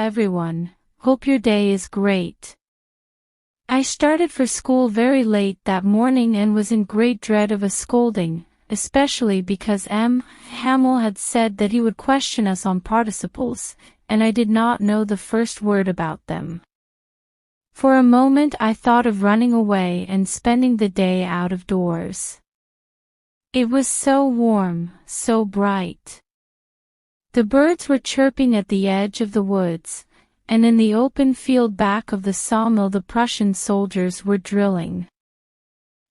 everyone, hope your day is great. I started for school very late that morning and was in great dread of a scolding, especially because Hamill had said that he would question us on participles, and I did not know the first word about them. For a moment I thought of running away and spending the day out of doors. It was so warm, so bright. The birds were chirping at the edge of the woods, and in the open field back of the sawmill the Prussian soldiers were drilling.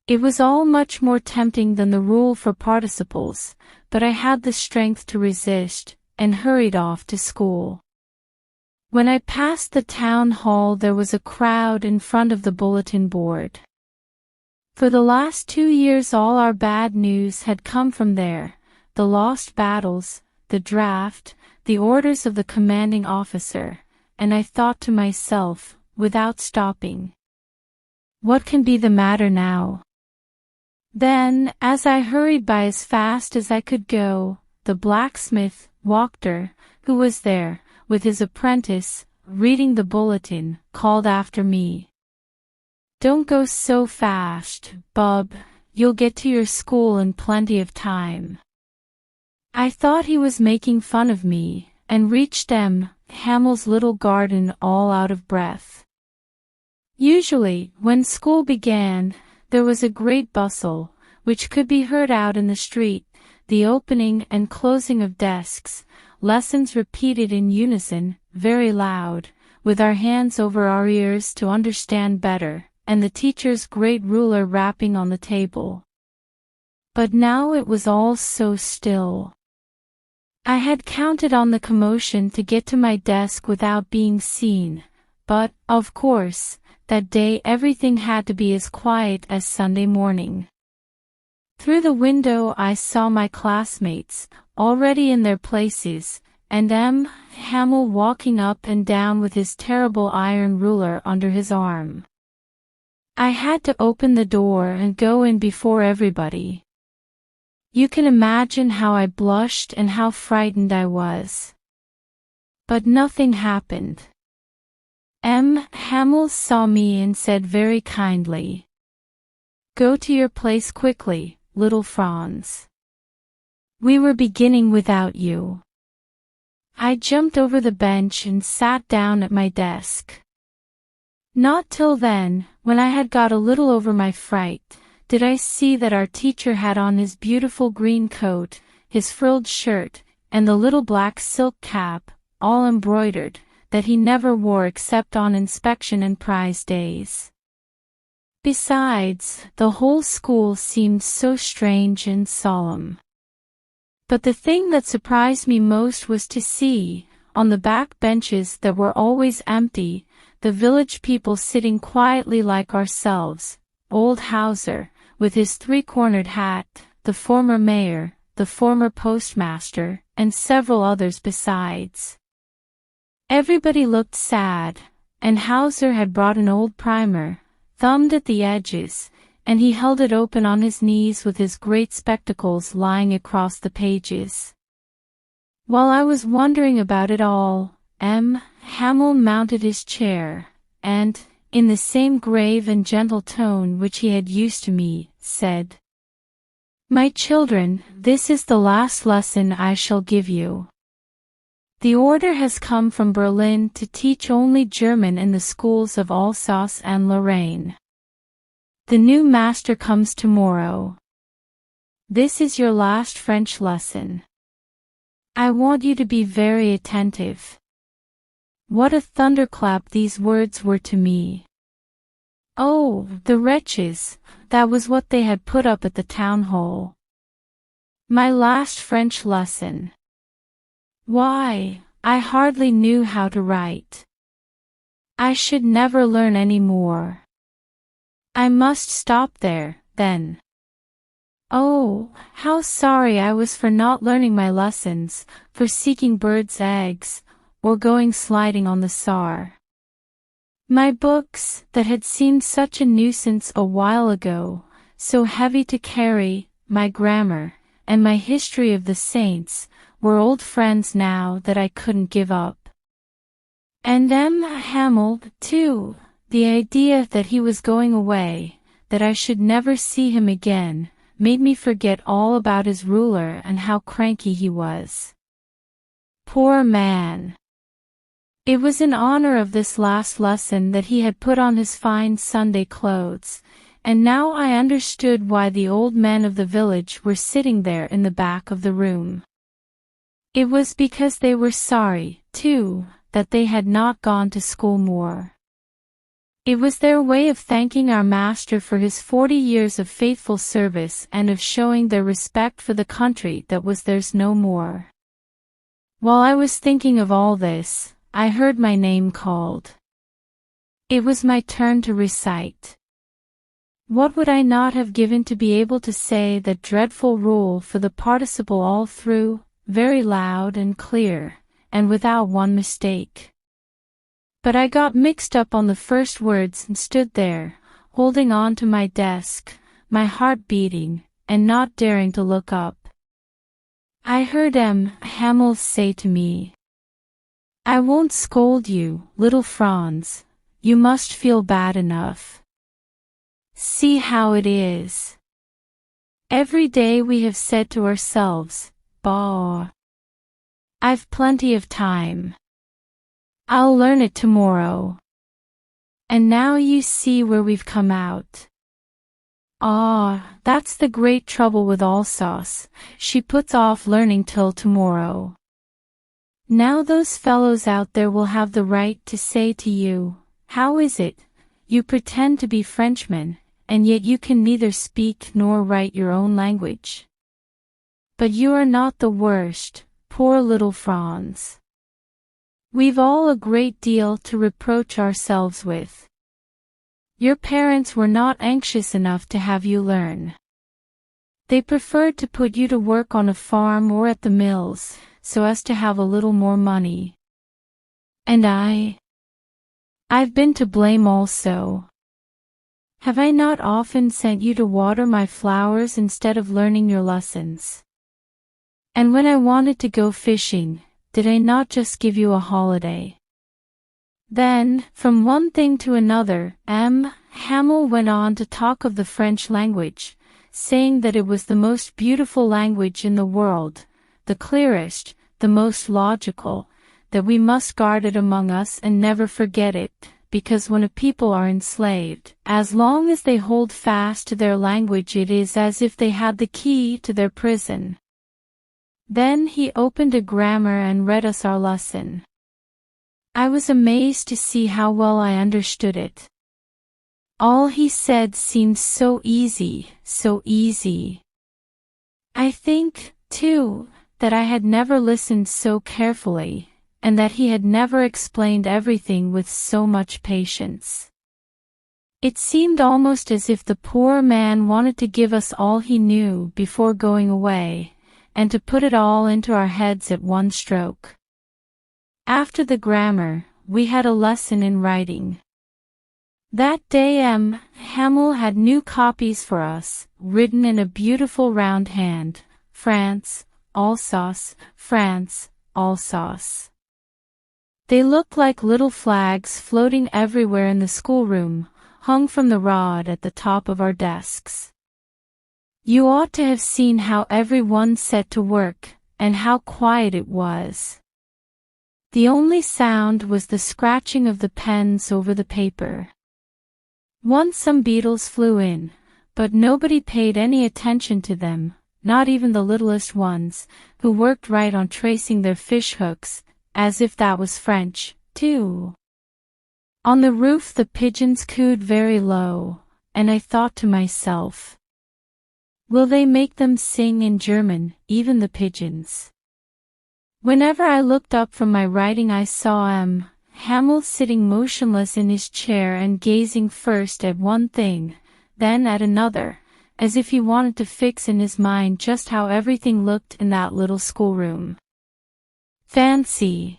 It was all much more tempting than the rule for participles, but I had the strength to resist, and hurried off to school. When I passed the town hall there was a crowd in front of the bulletin board. For the last 2 years all our bad news had come from there, the lost battles, the draft, the orders of the commanding officer, and I thought to myself, without stopping, what can be the matter now? Then, as I hurried by as fast as I could go, the blacksmith, Wachter, who was there, with his apprentice, reading the bulletin, called after me. Don't go so fast, bub, you'll get to your school in plenty of time. I thought he was making fun of me, and reached Hamill's little garden all out of breath. Usually, when school began, there was a great bustle, which could be heard out in the street, the opening and closing of desks, lessons repeated in unison, very loud, with our hands over our ears to understand better, and the teacher's great ruler rapping on the table. But now it was all so still. I had counted on the commotion to get to my desk without being seen, but, of course, that day everything had to be as quiet as Sunday morning. Through the window I saw my classmates, already in their places, and Hamill walking up and down with his terrible iron ruler under his arm. I had to open the door and go in before everybody. You can imagine how I blushed and how frightened I was. But nothing happened. Hamill saw me and said very kindly, "Go to your place quickly, little Franz. We were beginning without you." I jumped over the bench and sat down at my desk. Not till then, when I had got a little over my fright, did I see that our teacher had on his beautiful green coat, his frilled shirt, and the little black silk cap, all embroidered, that he never wore except on inspection and prize days. Besides, the whole school seemed so strange and solemn. But the thing that surprised me most was to see, on the back benches that were always empty, the village people sitting quietly like ourselves, old Hauser, with his three-cornered hat, the former mayor, the former postmaster, and several others besides. Everybody looked sad, and Hauser had brought an old primer, thumbed at the edges, and he held it open on his knees with his great spectacles lying across the pages. While I was wondering about it all, Hamill mounted his chair, and, in the same grave and gentle tone which he had used to me, said, "My children, this is the last lesson I shall give you. The order has come from Berlin to teach only German in the schools of Alsace and Lorraine. The new master comes tomorrow. This is your last French lesson. I want you to be very attentive." What a thunderclap these words were to me. Oh, the wretches, that was what they had put up at the town hall. My last French lesson. Why, I hardly knew how to write. I should never learn any more. I must stop there, then. Oh, how sorry I was for not learning my lessons, for seeking birds' eggs, or going sliding on the Saar. My books, that had seemed such a nuisance a while ago, so heavy to carry, my grammar, and my history of the saints, were old friends now that I couldn't give up. And Hamel, too, the idea that he was going away, that I should never see him again, made me forget all about his ruler and how cranky he was. Poor man! It was in honor of this last lesson that he had put on his fine Sunday clothes, and now I understood why the old men of the village were sitting there in the back of the room. It was because they were sorry, too, that they had not gone to school more. It was their way of thanking our master for his 40 years of faithful service and of showing their respect for the country that was theirs no more. While I was thinking of all this, I heard my name called. It was my turn to recite. What would I not have given to be able to say that dreadful rule for the participle all through, very loud and clear, and without one mistake. But I got mixed up on the first words and stood there, holding on to my desk, my heart beating, and not daring to look up. I heard Hamel say to me, "I won't scold you, little Franz, you must feel bad enough. See how it is. Every day we have said to ourselves, bah, I've plenty of time. I'll learn it tomorrow. And now you see where we've come out. Ah, that's the great trouble with Alsace, she puts off learning till tomorrow. Now those fellows out there will have the right to say to you, how is it, you pretend to be Frenchmen, and yet you can neither speak nor write your own language. But you are not the worst, poor little Franz. We've all a great deal to reproach ourselves with. Your parents were not anxious enough to have you learn. They preferred to put you to work on a farm or at the mills, so as to have a little more money. And I've been to blame also. Have I not often sent you to water my flowers instead of learning your lessons? And when I wanted to go fishing, did I not just give you a holiday? Then, from one thing to another, Hamel went on to talk of the French language, saying that it was the most beautiful language in the world, the clearest, the most logical, that we must guard it among us and never forget it, because when a people are enslaved, as long as they hold fast to their language it is as if they had the key to their prison. Then he opened a grammar and read us our lesson. I was amazed to see how well I understood it. All he said seemed so easy, so easy. I think, too, that I had never listened so carefully, and that he had never explained everything with so much patience. It seemed almost as if the poor man wanted to give us all he knew before going away, and to put it all into our heads at one stroke. After the grammar, we had a lesson in writing. That day Hamel had new copies for us, written in a beautiful round hand, France, Alsace, France, Alsace. They looked like little flags floating everywhere in the schoolroom, hung from the rod at the top of our desks. You ought to have seen how every one set to work, and how quiet it was. The only sound was the scratching of the pens over the paper. Once some beetles flew in, but nobody paid any attention to them, not even the littlest ones, who worked right on tracing their fish hooks, as if that was French, too. On the roof the pigeons cooed very low, and I thought to myself, will they make them sing in German, even the pigeons? Whenever I looked up from my writing I saw Hamel sitting motionless in his chair and gazing first at one thing, then at another, as if he wanted to fix in his mind just how everything looked in that little schoolroom. Fancy!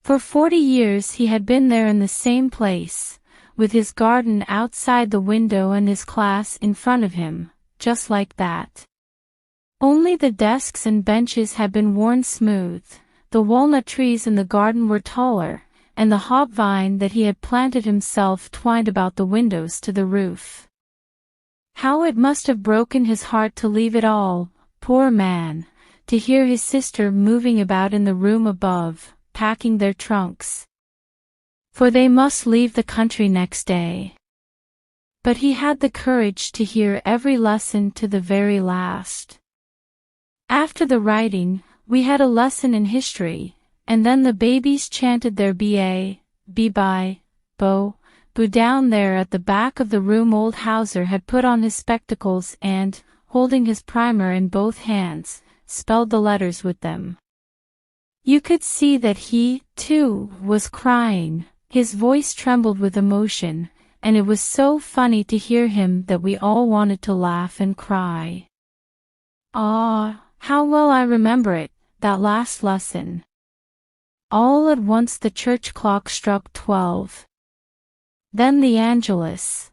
For 40 years he had been there in the same place, with his garden outside the window and his class in front of him, just like that. Only the desks and benches had been worn smooth, the walnut trees in the garden were taller, and the hop vine that he had planted himself twined about the windows to the roof. How it must have broken his heart to leave it all, poor man, to hear his sister moving about in the room above, packing their trunks. For they must leave the country next day. But he had the courage to hear every lesson to the very last. After the writing, we had a lesson in history, and then the babies chanted their be-by, boo down there at the back of the room. Old Hauser had put on his spectacles and, holding his primer in both hands, spelled the letters with them. You could see that he, too, was crying. His voice trembled with emotion, and it was so funny to hear him that we all wanted to laugh and cry. Ah, how well I remember it, that last lesson. All at once the church clock struck 12. Then the Angelus.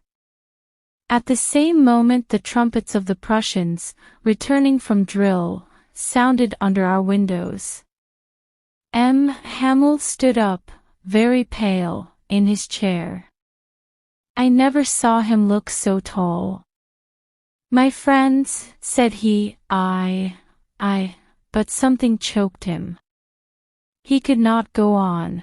At the same moment the trumpets of the Prussians, returning from drill, sounded under our windows. Hamel stood up, very pale, in his chair. I never saw him look so tall. My friends, said he, but something choked him. He could not go on.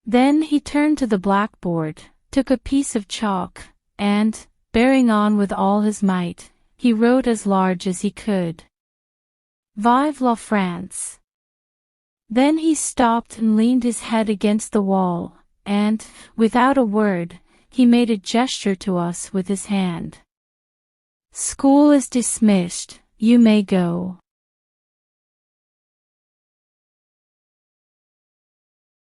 Then he turned to the blackboard, took a piece of chalk, and, bearing on with all his might, he wrote as large as he could. Vive la France. Then he stopped and leaned his head against the wall, and, without a word, he made a gesture to us with his hand. School is dismissed, you may go.